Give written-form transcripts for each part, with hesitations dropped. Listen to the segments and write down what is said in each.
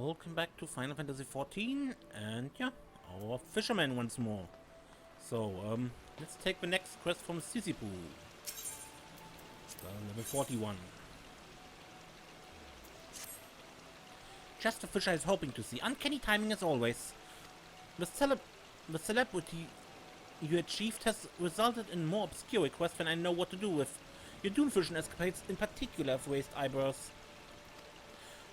Welcome back to Final Fantasy XIV, and yeah, our fisherman once more. So, let's take the next quest from Sisipu. Level 41. Just the fish I was hoping to see. Uncanny timing as always. The celebrity you achieved has resulted in more obscure requests than I know what to do with. Your dune fishing escapades in particular have raised eyebrows.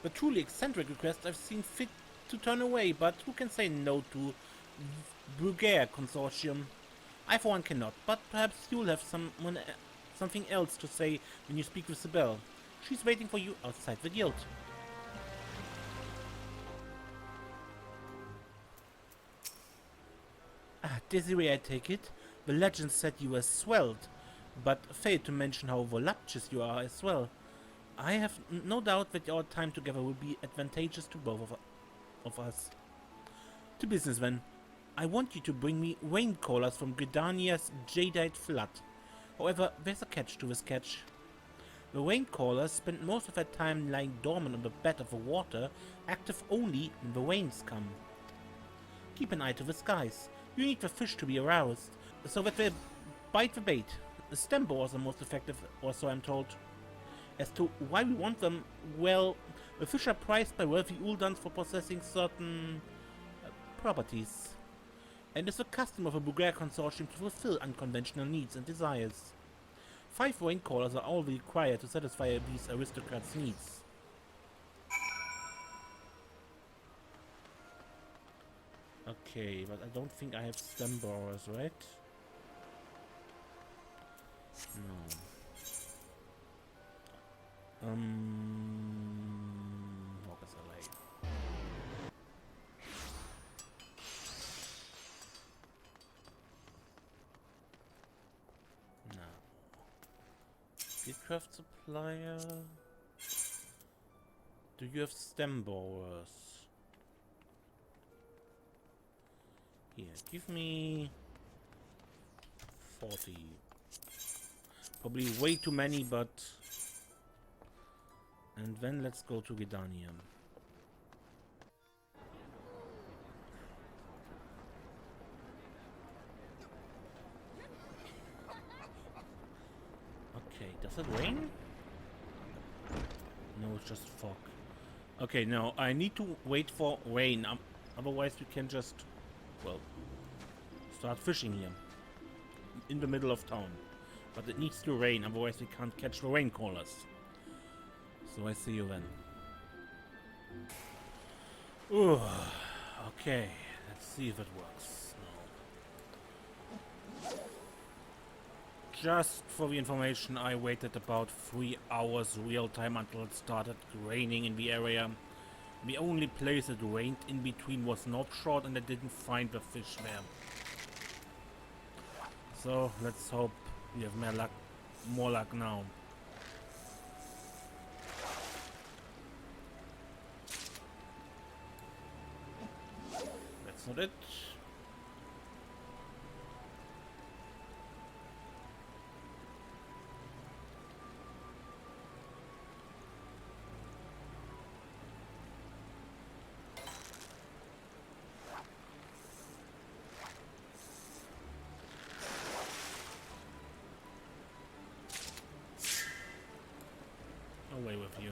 The truly eccentric requests I've seen fit to turn away, but who can say no to Brugere Consortium? I for one cannot, but perhaps you'll have something else to say when you speak with Sibel. She's waiting for you outside the guild. Desiree, I take it. The legend said you were swelled, but failed to mention how voluptuous you are as well. I have no doubt that our time together will be advantageous to both of us. To business then. I want you to bring me rain callers from Gridania's jadeite flood. However, there's a catch to this catch. The rain callers spend most of their time lying dormant on the bed of the water, active only when the rains come. Keep an eye to the skies. You need the fish to be aroused, so that they bite the bait. The stem borers are most effective, or so I'm told. As to why we want them, well, the fish are prized by wealthy Uldans for possessing certain properties, and it's a custom of a Brugere Consortium to fulfill unconventional needs and desires. 5 rain callers are all required to satisfy these aristocrats' needs. Okay, but I don't think I have stem borers, right? No. Hawkers LA. No. Speedcraft supplier. Do you have stem borers? Here, give me 40. Probably way too many, but... And then let's go to Gridania. Okay, does it rain? No, it's just fog. Okay, no, I need to wait for rain. Otherwise we can just, well, start fishing here. In the middle of town. But it needs to rain, otherwise we can't catch the rain callers. So I see you then. Ooh, okay, let's see if it works. No. Just for the information, I waited about 3 hours real time until it started raining in the area. The only place it rained in between was North Shore, and I didn't find the fish there. So let's hope we have more luck now. That's not it. Away with you.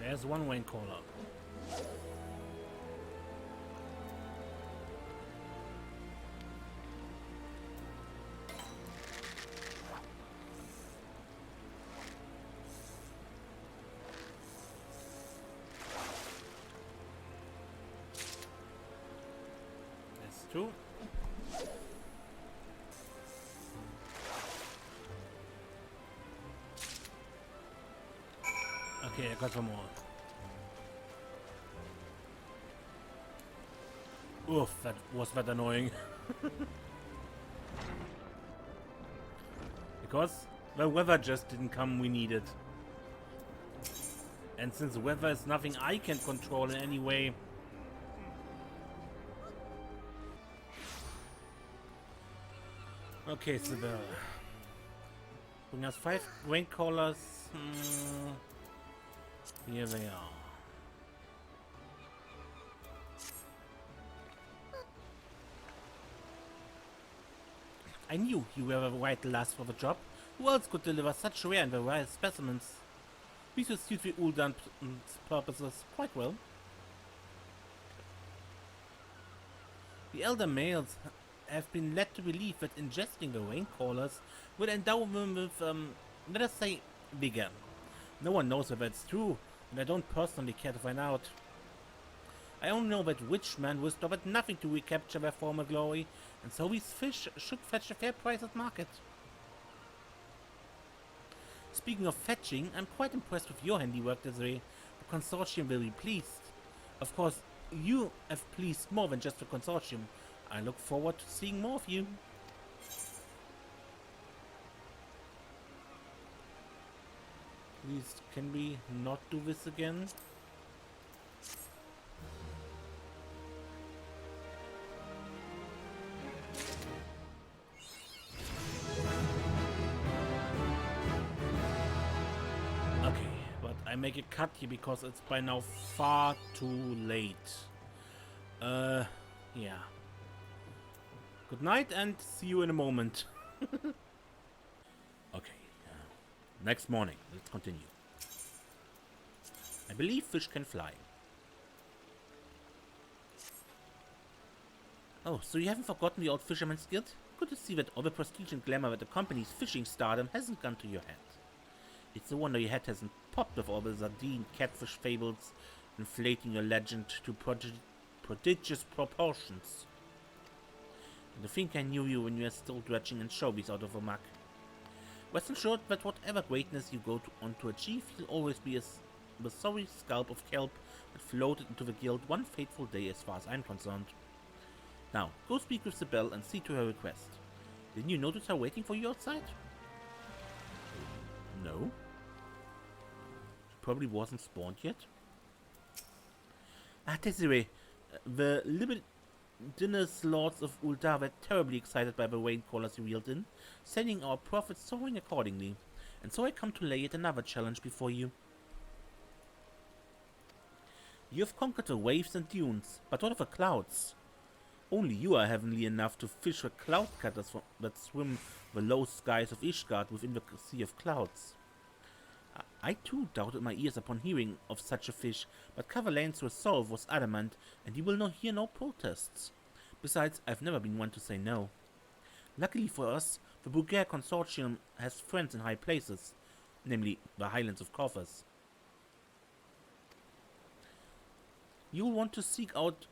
There's one rain caller. true. Okay, I got some more. Oof, that was that annoying. Because the weather just didn't come we needed. And since weather is nothing I can control in any way... Okay, Sibyl. Bring us 5 grain collars. Here they are. I knew you were the right lass for the job. Who else could deliver such rare and varied specimens? These would suit the Uldan's purposes quite well. The elder males have been led to believe that ingesting the rain callers will endow them with, let us say, vigor. No one knows whether it's true, and I don't personally care to find out. I only know that witchmen will stop at nothing to recapture their former glory, and so these fish should fetch a fair price at market. Speaking of fetching, I'm quite impressed with your handiwork, Desiree. The consortium will be pleased. Of course, you have pleased more than just the consortium. I look forward to seeing more of you. Please, can we not do this again? Okay, but I make a cut here because it's by now far too late. Yeah. Good night and see you in a moment. Okay. Next morning, let's continue. I believe fish can fly. Oh, so you haven't forgotten the old Fisherman's Guild? Good to see that all the prestige and glamour that accompanies fishing stardom hasn't gone to your head. It's a wonder your head hasn't popped with all the sardine catfish fables, inflating your legend to prodigious proportions. And to think I knew you when you were still dredging anchovies out of a muck. Rest assured that whatever greatness you go on to achieve, you'll always be the sorry scalp of kelp that floated into the guild one fateful day as far as I'm concerned. Now, go speak with Sibyl and see to her request. Didn't you notice her waiting for you outside? No. She probably wasn't spawned yet. Ah, Desiree, the libidinous lords of Uldar were terribly excited by the rain callers you reeled in, sending our profits soaring accordingly. And so I come to lay yet another challenge before you. You have conquered the waves and dunes, but what of the clouds? Only you are heavenly enough to fish the cloud cutters that swim the low skies of Ishgard within the sea of clouds. I too doubted my ears upon hearing of such a fish, but Cavalain's resolve was adamant, and he will not hear no protests. Besides, I've never been one to say no. Luckily for us, the Bulgare Consortium has friends in high places, namely the Highlands of Corvus. You'll want to seek out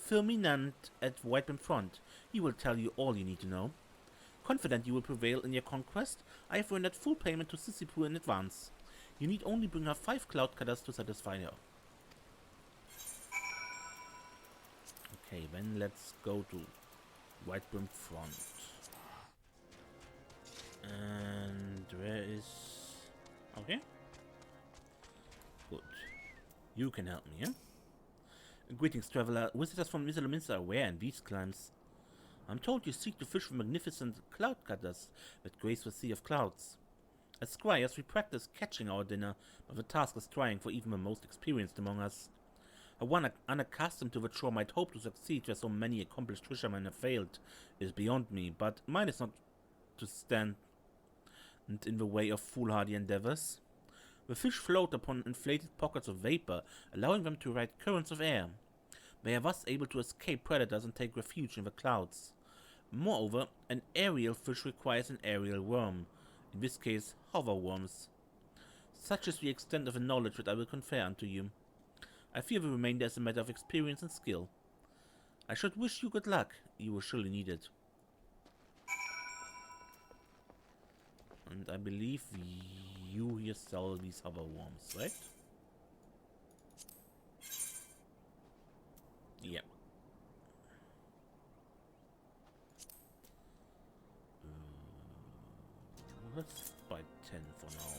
Firminant at Whiteman Front. He will tell you all you need to know. Confident you will prevail in your conquest, I have rendered full payment to Sissipur in advance. You need only bring her 5 cloud cutters to satisfy her. Okay, then let's go to Whiteburn Front. And where is... Okay. Good. You can help me, yeah? Greetings, traveler. Visitors from Misselminster are rare in these climes. I'm told you seek to fish the magnificent cloud cutters that grace the sea of clouds. As squires, we practice catching our dinner, but the task is trying for even the most experienced among us. One unaccustomed to the shore might hope to succeed where so many accomplished fishermen have failed is beyond me, but mine is not to stand in the way of foolhardy endeavors. The fish float upon inflated pockets of vapor, allowing them to ride currents of air. They are thus able to escape predators and take refuge in the clouds. Moreover, an aerial fish requires an aerial worm, in this case hover worms. Such is the extent of the knowledge that I will confer unto you. I fear the remainder is a matter of experience and skill. I should wish you good luck. You will surely need it. And I believe you here sell these hover worms, right? Yeah. Let's buy 10 for now.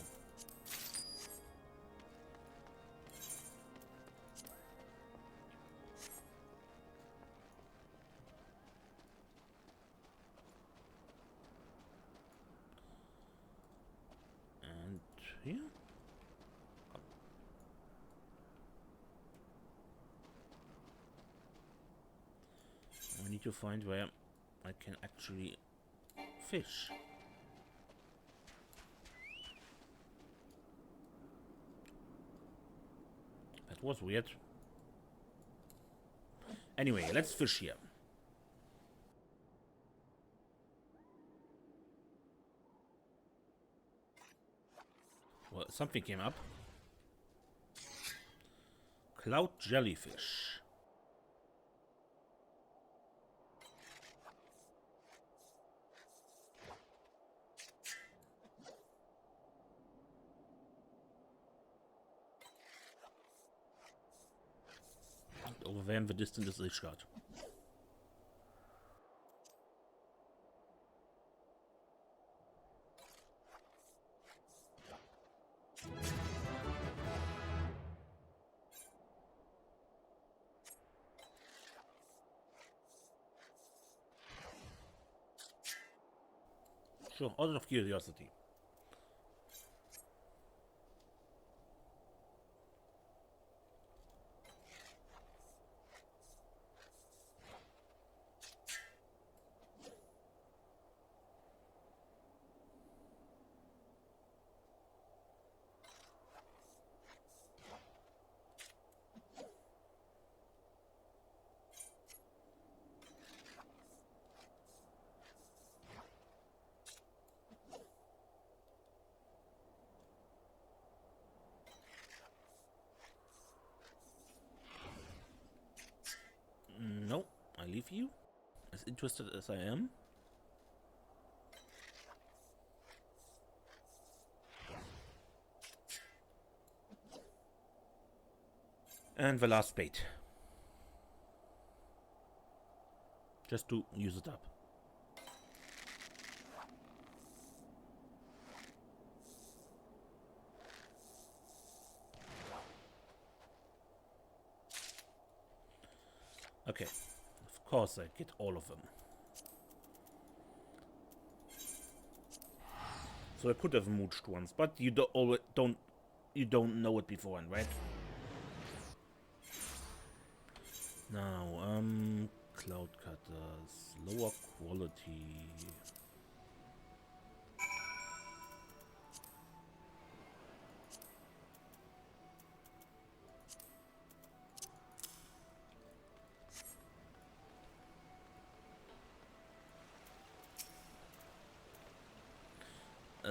And here. I need to find where I can actually fish. That was weird. Anyway, let's fish here. Well, something came up. Cloud jellyfish. Overwhelm the distance is Ishgard. Sure, out of curiosity. No, I leave you. As interested as I am. And the last bait. Just to use it up. Okay, of course I get all of them. So I could have mooched once, but you don't know it beforehand, right? Now, cloud cutters, lower quality.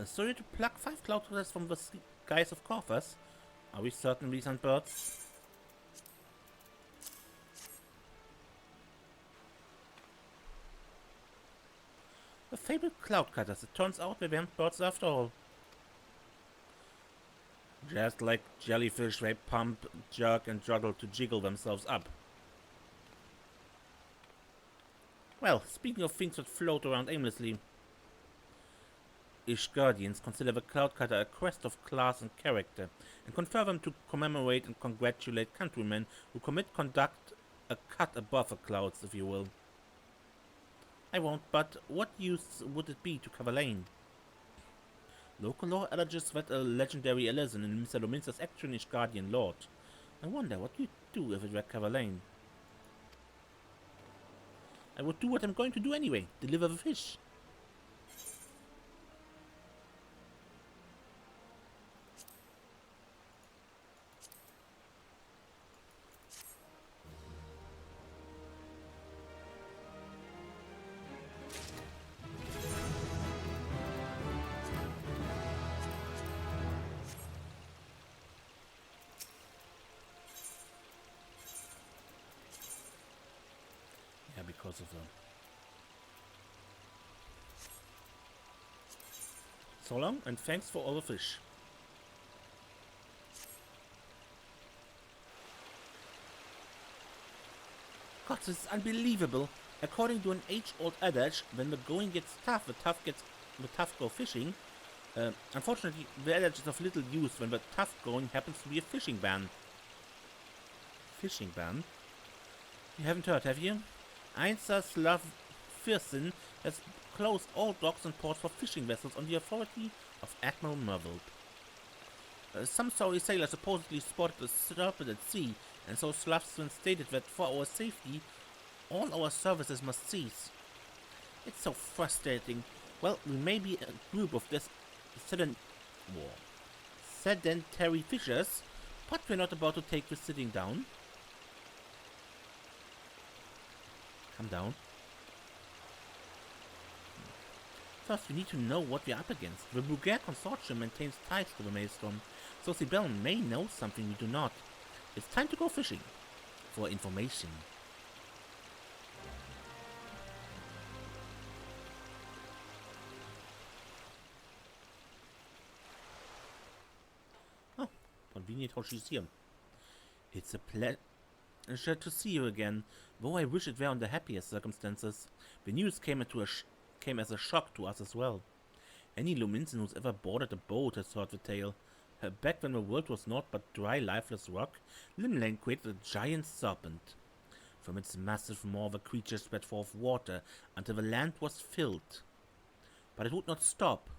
Sorry to pluck 5 cloud cutters from the skies of Corvus. Are we certain these aren't birds? The fabled cloud cutters. It turns out they weren't birds after all. Just like jellyfish, they pump, jerk, and juggle to jiggle themselves up. Well, speaking of things that float around aimlessly, Ishgardians consider the Cloud Cutter a crest of class and character, and confer them to commemorate and congratulate countrymen who conduct a cut above the clouds, if you will. I won't, but what use would it be to Cavalain? Local lore alleges that a legendary Elezen in Mr. Lumin's is actually an Ishgardian lord. I wonder what you'd do if it were Cavalain. I would do what I'm going to do anyway, deliver the fish. because of them. So long, and thanks for all the fish. God, this is unbelievable. According to an age-old adage, when the going gets tough, the tough go fishing. Unfortunately, the adage is of little use when the tough going happens to be a fishing ban. Fishing ban? You haven't heard, have you? Einsatzlauf 14 has closed all docks and ports for fishing vessels on the authority of Admiral Merville. Some sorry sailors supposedly spotted a serpent at sea, and so Slafsson stated that for our safety, all our services must cease. It's so frustrating. Well, we may be a group of sedentary fishers, but we're not about to take this sitting down. Come down. First, we need to know what we're up against. The Bulgare Consortium maintains ties to the Maelstrom, so Sibel may know something we do not. It's time to go fishing. For information. Oh, convenient how she's here. It's a pleasure to see you again, though I wish it were under happier circumstances. The news came as a shock to us as well. Any Luminsen who's ever boarded a boat has heard the tale. Back when the world was naught but dry, lifeless rock, Limlane created a giant serpent. From its massive maw the creature spread forth water until the land was filled. But it would not stop.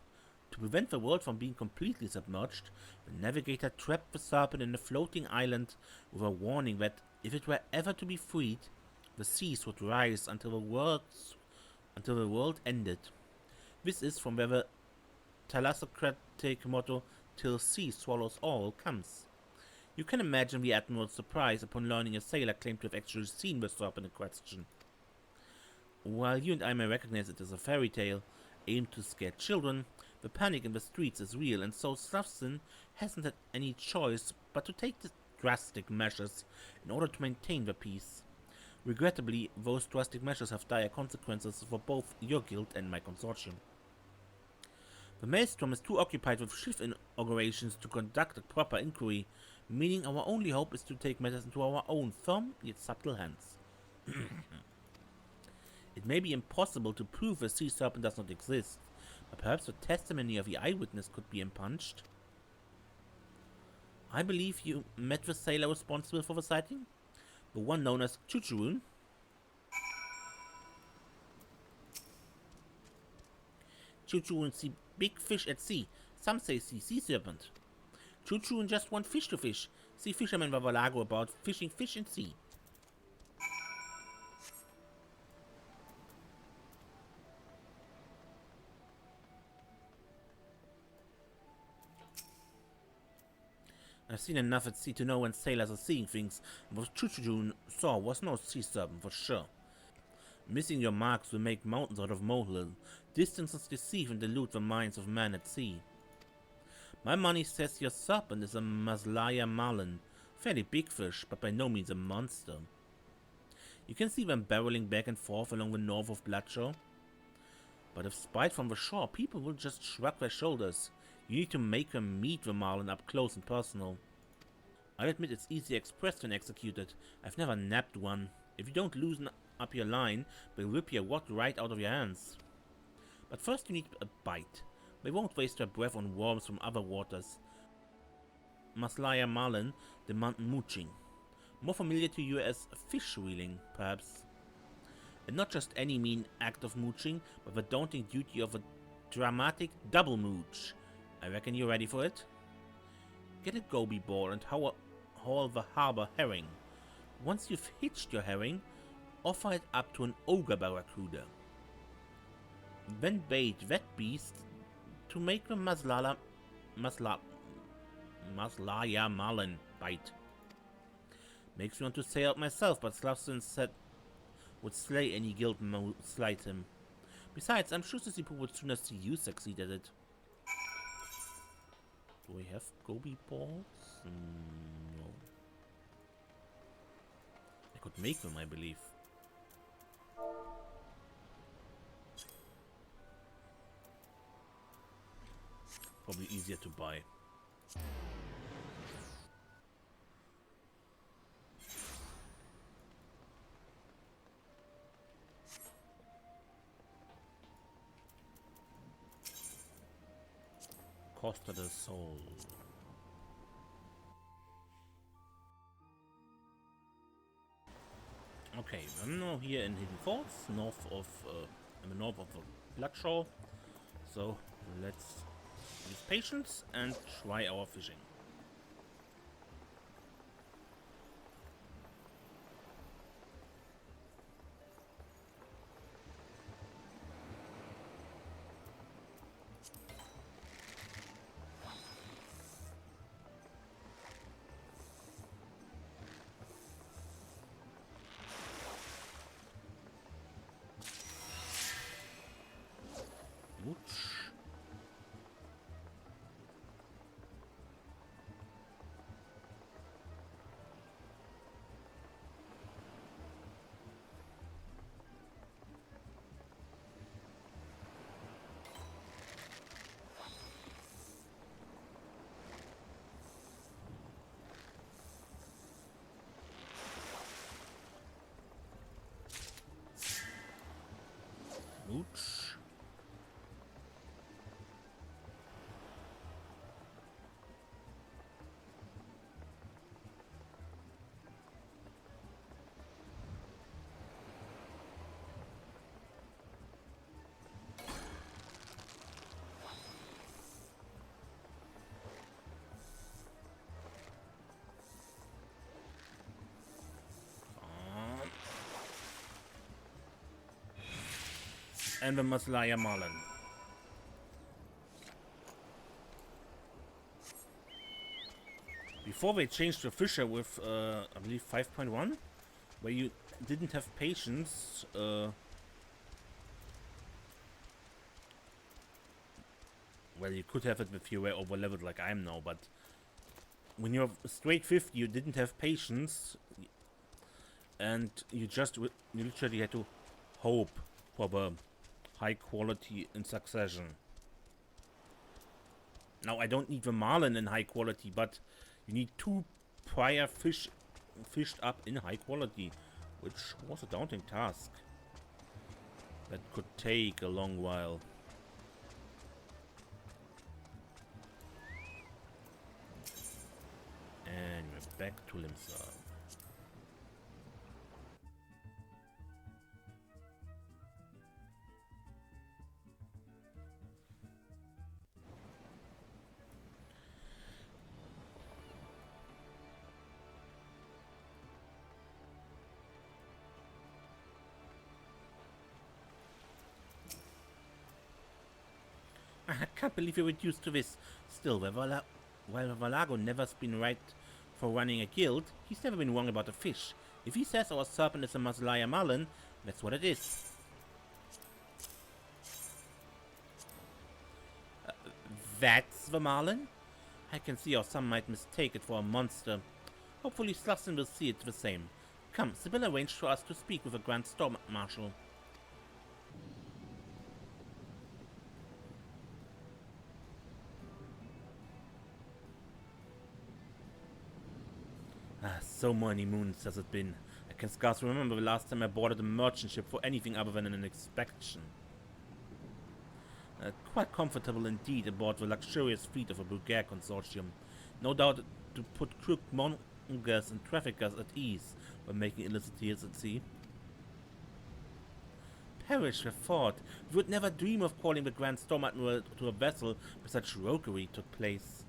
To prevent the world from being completely submerged, the navigator trapped the serpent in a floating island with a warning that if it were ever to be freed, the seas would rise until the world ended. This is from where the thalassocratic motto, "Till sea swallows all," comes. You can imagine the Admiral's surprise upon learning a sailor claimed to have actually seen the serpent in question. While you and I may recognize it as a fairy tale aimed to scare children, the panic in the streets is real, and so Slafsson hasn't had any choice but to take drastic measures in order to maintain the peace. Regrettably, those drastic measures have dire consequences for both your guild and my consortium. The Maelstrom is too occupied with shift inaugurations to conduct a proper inquiry, meaning our only hope is to take matters into our own firm yet subtle hands. It may be impossible to prove the sea serpent does not exist, but perhaps the testimony of the eyewitness could be impunged. I believe you met the sailor responsible for the sighting? The one known as Chuchurun? Chuchurun see big fish at sea. Some say see sea serpent. Chuchurun just want fish to fish. See fishermen Vavalago about fishing fish in sea. I've seen enough at sea to know when sailors are seeing things, and what Chuchurun saw was no sea serpent for sure. Missing your marks will make mountains out of molehill. Distances deceive and delude the minds of men at sea. My money says your serpent is a Maslaya marlin. Fairly big fish, but by no means a monster. You can see them barreling back and forth along the north of Bloodshore. But if spied from the shore, people will just shrug their shoulders. You need to make them meet the marlin up close and personal. I'll admit it's easily expressed when executed. I've never nabbed one. If you don't loosen up your line, they'll rip your wad right out of your hands. But first you need a bite. They won't waste their breath on worms from other waters. Maslaya marlin demand mooching. More familiar to you as fish reeling, perhaps. And not just any mean act of mooching, but the daunting duty of a dramatic double mooch. I reckon you're ready for it? Get a goby ball and haul the harbor herring. Once you've hitched your herring, offer it up to an ogre barracuda. Then bait that beast to make the Maslaya marlin bite. Makes me want to say out myself, but Slafsson said would slay any guild who slight him. Besides, I'm sure Sissy would sooner see you succeed at it. Do we have goby balls? No. I could make them, I believe. easier to buy. Costa del Sol. Okay, we're now here in Hidden Falls, north of Bloodshore. So let's use patience and try our fishing. Ouch. Ouch. And the Maslaya Marlin. Before they changed the Fisher with, I believe 5.1, where you didn't have patience, well, you could have it if you were over leveled like I am now, but when you're straight 50, you didn't have patience, and you literally had to hope for the high quality in succession. Now, I don't need the Marlin in high quality, but you need 2 prior fish fished up in high quality, which was a daunting task. That could take a long while. And we're back to Limsa. I can't believe you're reduced to this. Still, while Valago never's been right for running a guild, he's never been wrong about a fish. If he says our serpent is a Maslaya Marlin, that's what it is. That's the Marlin? I can see how some might mistake it for a monster. Hopefully Slusson will see it the same. Come, Sibyl arranged for us to speak with the Grand Storm Marshal. So many moons has it been. I can scarcely remember the last time I boarded a merchant ship for anything other than an inspection. Quite comfortable indeed aboard the luxurious fleet of a Bulgare consortium. No doubt to put crook mongers and traffickers at ease when making illicit deals at sea. Perish the thought. We would never dream of calling the Grand Storm Admiral to a vessel where such roguery took place.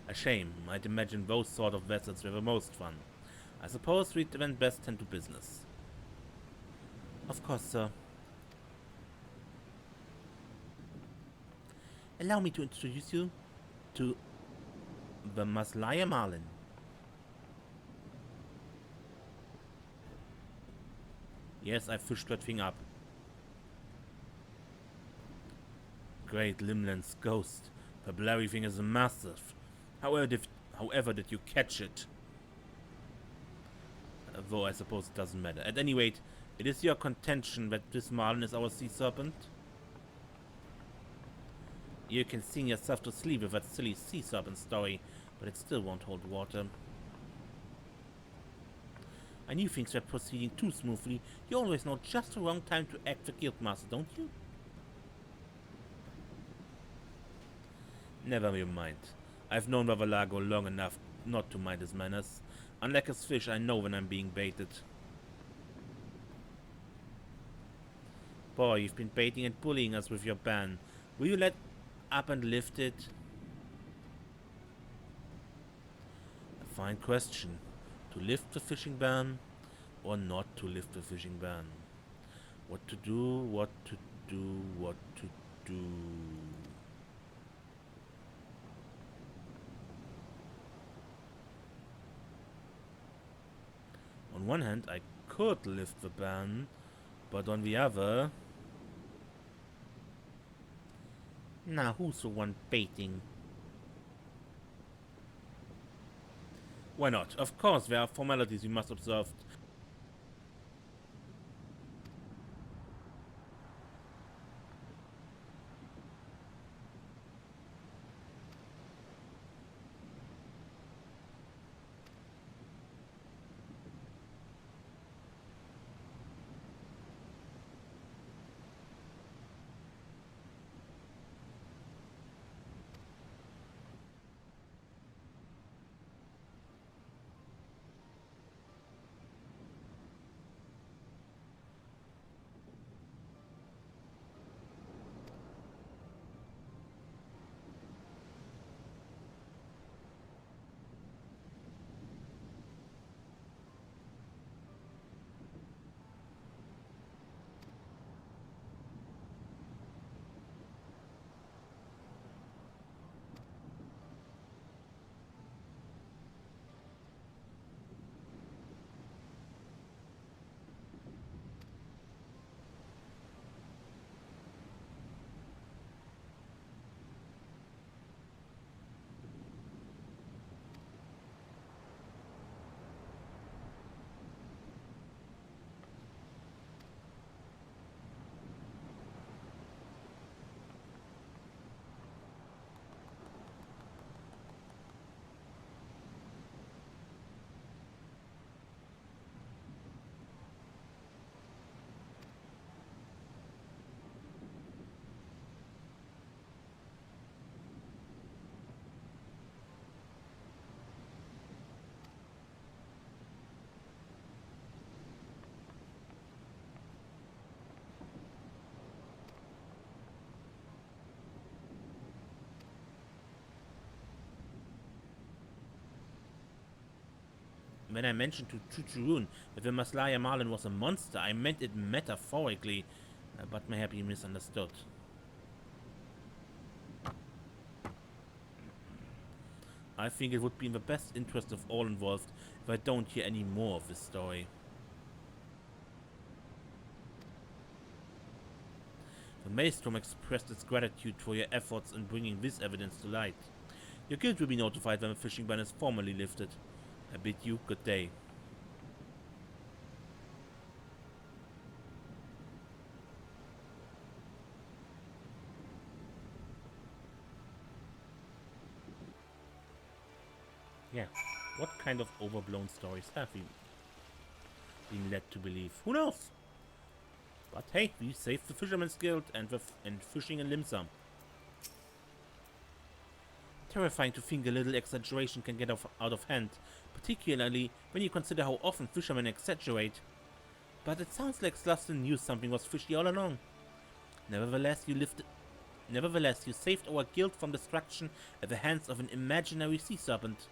A shame. I'd imagine those sort of vessels were the most fun. I suppose we'd then best tend to business. Of course, sir. Allow me to introduce you to the Maslaya Marlin. Yes, I fished that thing up. Great Limland's ghost. The blurry thing is massive. However did you catch it? Though I suppose it doesn't matter. At any rate, it is your contention that this Marlin is our sea serpent? You can sing yourself to sleep with that silly sea serpent story, but it still won't hold water. I knew things were proceeding too smoothly. You always know just the wrong time to act the Guildmaster, don't you? Never you mind. I've known Vavalago long enough not to mind his manners. Unlike his fish, I know when I'm being baited. Boy, you've been baiting and bullying us with your ban. Will you let up and lift it? A fine question. To lift the fishing ban or not to lift the fishing ban? What to do, what to do, what to do. On one hand, I could lift the ban, but on the other... Now, who's the one baiting? Why not? Of course, there are formalities we must observe. When I mentioned to Chuchurun that the Maslaya Marlin was a monster, I meant it metaphorically, but may have been misunderstood. I think it would be in the best interest of all involved if I don't hear any more of this story. The Maelstrom expressed its gratitude for your efforts in bringing this evidence to light. Your guild will be notified when the fishing ban is formally lifted. I bid you good day. Yeah, what kind of overblown stories have we been led to believe? Who knows? But hey, we saved the Fisherman's Guild and fishing in Limsa. Terrifying to think a little exaggeration can get out of hand, particularly when you consider how often fishermen exaggerate. But it sounds like Sluston knew something was fishy all along. Nevertheless, you saved our guild from destruction at the hands of an imaginary sea serpent.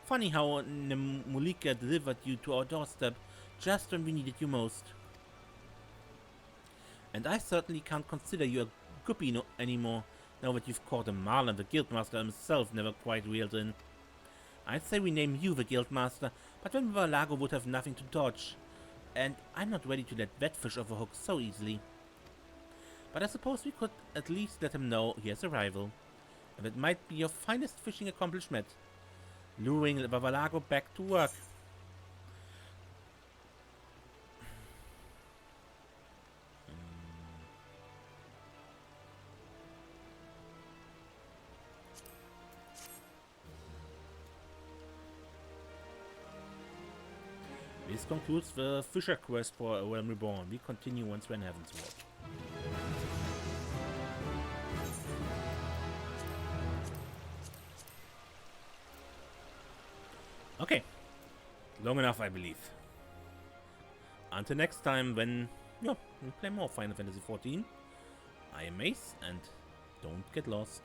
Funny how Nemulika delivered you to our doorstep just when we needed you most. And I certainly can't consider you a guppy anymore, now that you've caught a marlin the Guildmaster himself never quite reeled in. I'd say we name you the Guildmaster, but then Valago would have nothing to dodge. And I'm not ready to let that fish off a hook so easily. But I suppose we could at least let him know he has a rival. And it might be your finest fishing accomplishment. Luring Vavalago back to work. This concludes the Fisher quest for A Realm Reborn. We continue once we're in Heavensward. Okay. Long enough, I believe. Until next time, when we play more Final Fantasy XIV. I am Mace, and don't get lost.